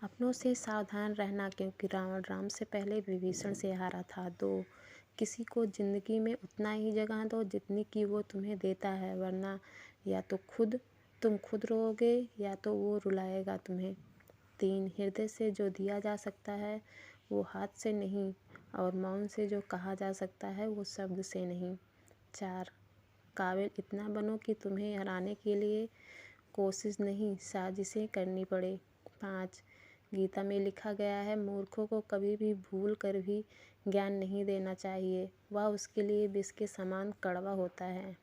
अपनों से सावधान रहना, क्योंकि रावण राम से पहले विभीषण से हारा था। 2, किसी को जिंदगी में उतना ही जगह दो जितनी कि वो तुम्हें देता है, वरना या तो तुम खुद रोओगे या तो वो रुलाएगा तुम्हें। 3, हृदय से जो दिया जा सकता है वो हाथ से नहीं, और मौन से जो कहा जा सकता है वो शब्द से नहीं। 4, काबिल इतना बनो कि तुम्हें हराने के लिए कोशिश नहीं साजिशें करनी पड़े। 5, गीता में लिखा गया है, मूर्खों को कभी भी भूल कर भी ज्ञान नहीं देना चाहिए, वह उसके लिए विष के समान कड़वा होता है।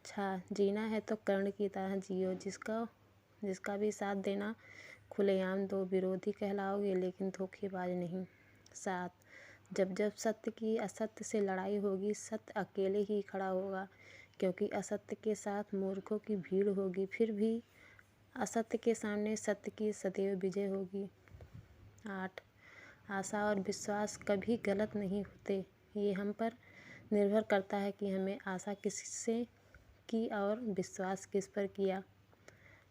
6, जीना है तो कर्ण की तरह जियो, जिसका भी साथ देना खुलेआम दो, विरोधी कहलाओगे लेकिन धोखेबाज नहीं। 7, जब जब सत्य की असत्य से लड़ाई होगी, सत्य अकेले ही खड़ा होगा, क्योंकि असत्य के साथ मूर्खों की भीड़ होगी, फिर भी असत्य के सामने सत्य की सदैव विजय होगी। 8, आशा और विश्वास कभी गलत नहीं होते, ये हम पर निर्भर करता है कि हमें आशा किससे की और विश्वास किस पर किया।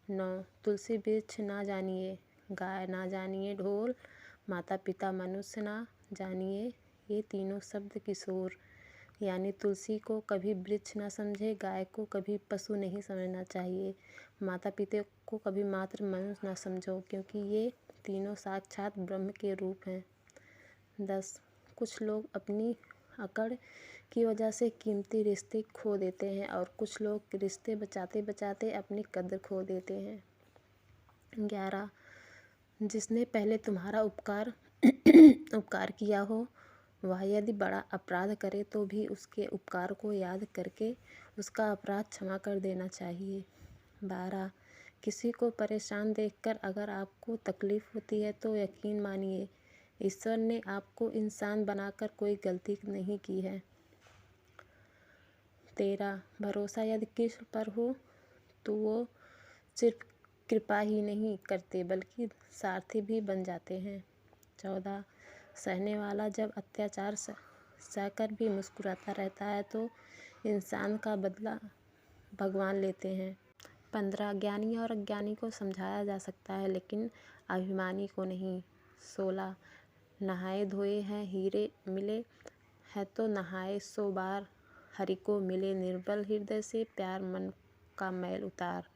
9, तुलसी वृक्ष ना जानिए, गाय ना जानिए ढोल, माता पिता मनुष्य ना जानिए, ये तीनों शब्द किशोर। यानी तुलसी को कभी वृक्ष ना समझे, गाय को कभी पशु नहीं समझना चाहिए, माता पिता को कभी मात्र मनुष्य ना समझो, क्योंकि ये तीनों साक्षात ब्रह्म के रूप हैं। 10, कुछ लोग अपनी अकड़ की वजह से कीमती रिश्ते खो देते हैं, और कुछ लोग रिश्ते बचाते बचाते अपनी कद्र खो देते हैं। 11, जिसने पहले तुम्हारा उपकार किया हो, वह यदि बड़ा अपराध करे तो भी उसके उपकार को याद करके उसका अपराध क्षमा कर देना चाहिए। 12, किसी को परेशान देखकर अगर आपको तकलीफ होती है तो यकीन मानिए, ईश्वर ने आपको इंसान बनाकर कोई गलती नहीं की है। 13, भरोसा यदि किसी पर हो तो वो सिर्फ कृपा ही नहीं करते बल्कि सारथी भी बन जाते हैं। 14, सहने वाला जब अत्याचार सहकर भी मुस्कुराता रहता है तो इंसान का बदला भगवान लेते हैं। 15, ज्ञानी और अज्ञानी को समझाया जा सकता है लेकिन अभिमानी को नहीं। 16, नहाए धोए हैं हीरे मिले हैं तो नहाए 100 बार हरि को मिले, निर्बल हृदय से प्यार मन का मैल उतार।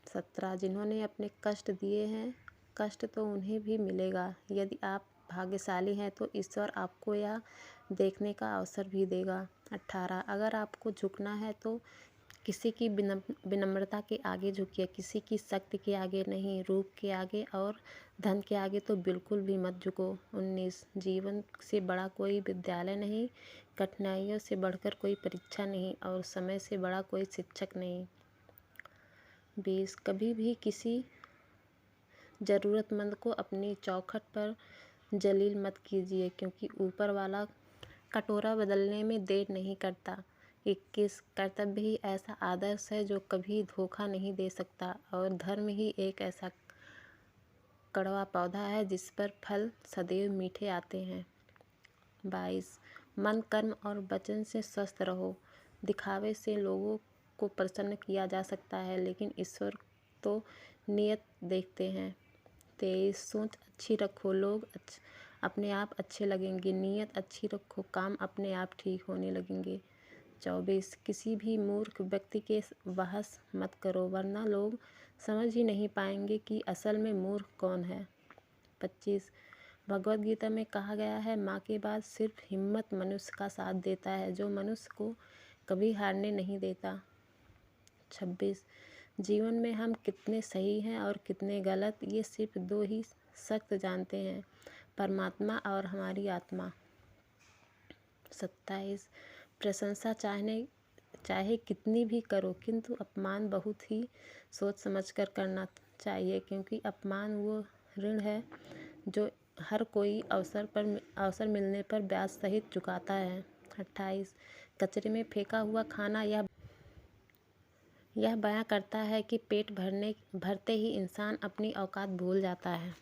17, जिन्होंने अपने कष्ट दिए हैं, कष्ट तो उन्हें भी मिलेगा, यदि आप भाग्यशाली हैं तो ईश्वर आपको यह देखने का अवसर भी देगा। 18, अगर आपको झुकना है तो किसी की विनम्रता के आगे झुकिए, किसी की शक्ति के आगे नहीं, रूप के आगे और धन के आगे तो बिल्कुल भी मत झुको। 19, जीवन से बड़ा कोई विद्यालय नहीं, कठिनाइयों से बढ़कर कोई परीक्षा नहीं, और समय से बड़ा कोई शिक्षक नहीं। 20, कभी भी किसी ज़रूरतमंद को अपनी चौखट पर जलील मत कीजिए, क्योंकि ऊपर वाला कटोरा बदलने में देर नहीं करता। 21, कर्तव्य ही ऐसा आदर्श है जो कभी धोखा नहीं दे सकता, और धर्म ही एक ऐसा कड़वा पौधा है जिस पर फल सदैव मीठे आते हैं। 22, मन कर्म और वचन से स्वस्थ रहो, दिखावे से लोगों को प्रसन्न किया जा सकता है लेकिन ईश्वर तो नियत देखते हैं। 23, सोच अच्छी रखो, लोग अपने आप अच्छे लगेंगे, नीयत अच्छी रखो, काम अपने आप ठीक होने लगेंगे। 24, किसी भी मूर्ख व्यक्ति के बहस मत करो, वरना लोग समझ ही नहीं पाएंगे कि असल में मूर्ख कौन है। 25, भगवद गीता में कहा गया है, माँ के बाद सिर्फ हिम्मत मनुष्य का साथ देता है, जो मनुष्य को कभी हारने नहीं देता। 26, जीवन में हम कितने सही हैं और कितने गलत, ये सिर्फ 2 ही सख्त जानते हैं, परमात्मा और हमारी आत्मा। 27, प्रशंसा चाहे कितनी भी करो, किंतु अपमान बहुत ही सोच समझकर करना चाहिए, क्योंकि अपमान वो ऋण है जो हर कोई अवसर मिलने पर ब्याज सहित चुकाता है। 28, कचरे में फेंका हुआ खाना यह बयां करता है कि पेट भरते ही इंसान अपनी औकात भूल जाता है।